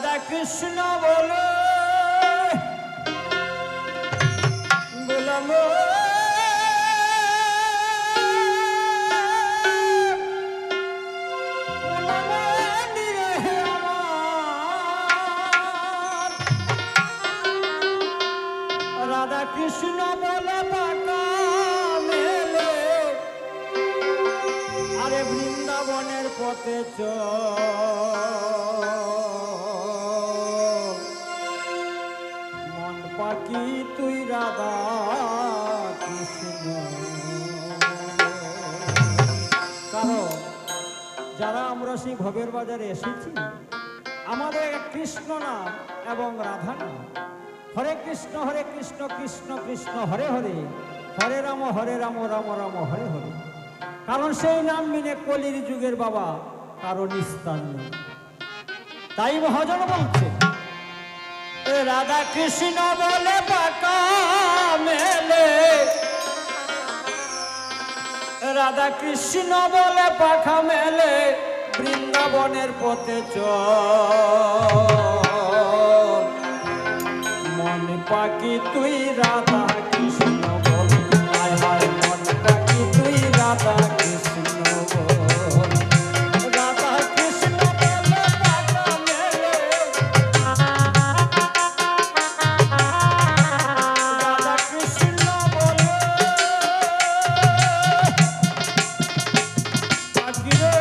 রাধা কৃষ্ণ বলে গোলাম রাধা কৃষ্ণ বলে পাকা মেলে আরে বৃন্দাবনের পথে মন পাখি তুই রাধা কৃষ্ণ। কারণ যারা আমরা সেই ভবের বাজারে এসেছি আমাদের কৃষ্ণ নাম এবং রাধা নাম হরে কৃষ্ণ কৃষ্ণ কৃষ্ণ হরে হরে হরে রাম রাম রাম হরে হরে। কারণ সেই নাম মিনে কলির যুগের বাবা কারণ স্থান নেই। তাই মহাজন বলছে রাধা কৃষ্ণ বলে পাকা মেলে রাধা কৃষ্ণ বলে পাখা মেলে বৃন্দাবনের পথে চল মন পাখি তুই রাধা কৃষ্ণ বল হায় হায় মন পাখি তুই রাধা কৃষ্ণ বল রাধা কৃষ্ণ বলে পাখা মেলে রাধা কৃষ্ণ বলে পাখি রে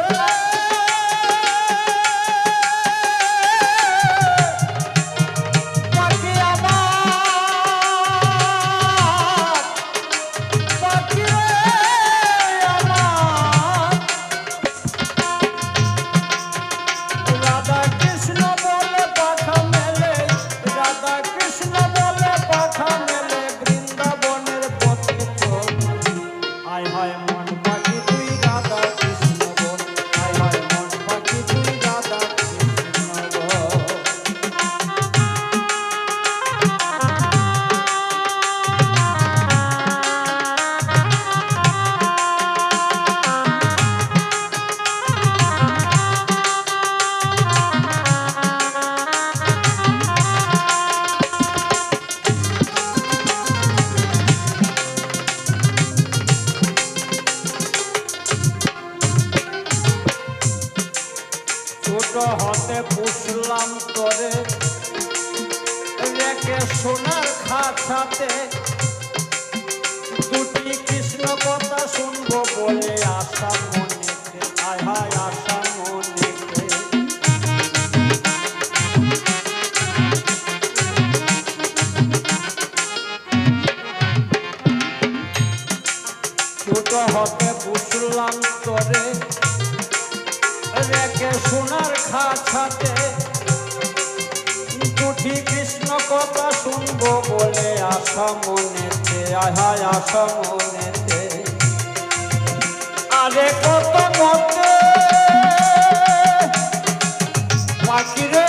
হতে পুষলাম করে রেখে সোনার খাঁচাতে দুটি কৃষ্ণ কথা শুনবো বলে আশা মনেতে হায় হায় আশা মনেতে ছোট হতে পুষলাম করে রেখে সোনার খাঁচাতে দুটি কৃষ্ণ কথা শুনবো বলে আশা মনেতে আহায় আশা মনেতে আরে কত মতে পাখি রে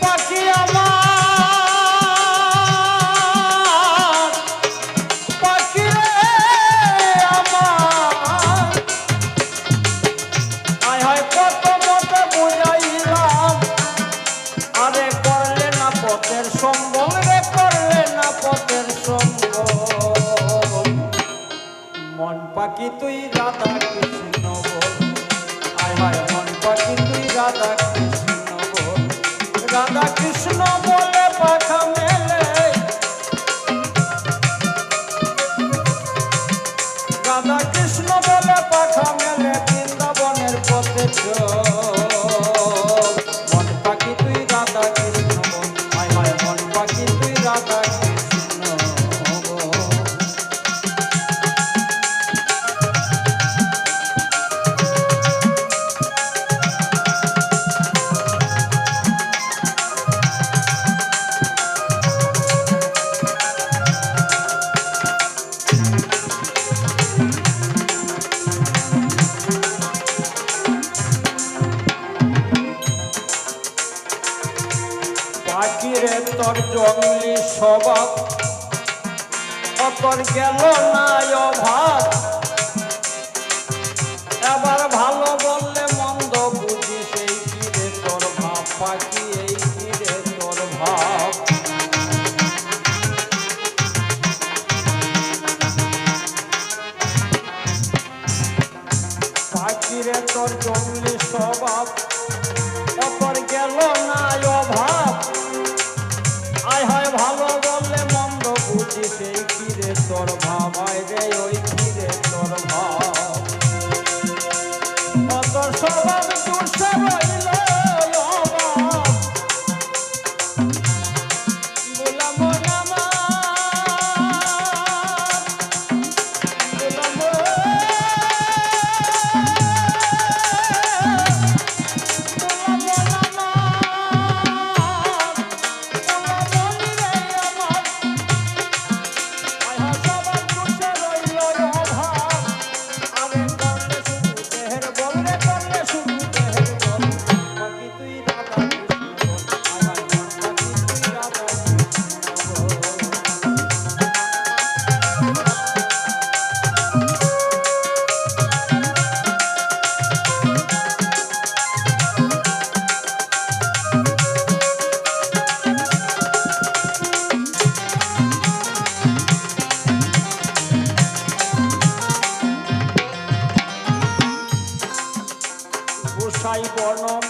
পাখি আমার মন পাখি তুই রাধা কৃষ্ণ বল আয় হায় মন পাখি তুই রাধা কৃষ্ণ বল রাধা কৃষ্ণ বলে পাখা মেলে রাধা কৃষ্ণ বলে পাখা মেলে বৃন্দাবনের পথে চল মন পাখি তুই রাধা কৃষ্ণ বল আয় হায় মন পাখি তুই রাধা কৃষ্ণ বল। পাখিরে তোর জঙ্গলি স্বভাব অতর গেল না অভাব অভাব অপর গেল না অভাব আয় হয় ভালো বললে মন্দ বুঝি সেই কিরে তোর ভাব আয় রে ওই কিরে তোর ভাব অত স্বভাব চুষে রইল অভাব গোলাম নামা গোসাই বর্ণ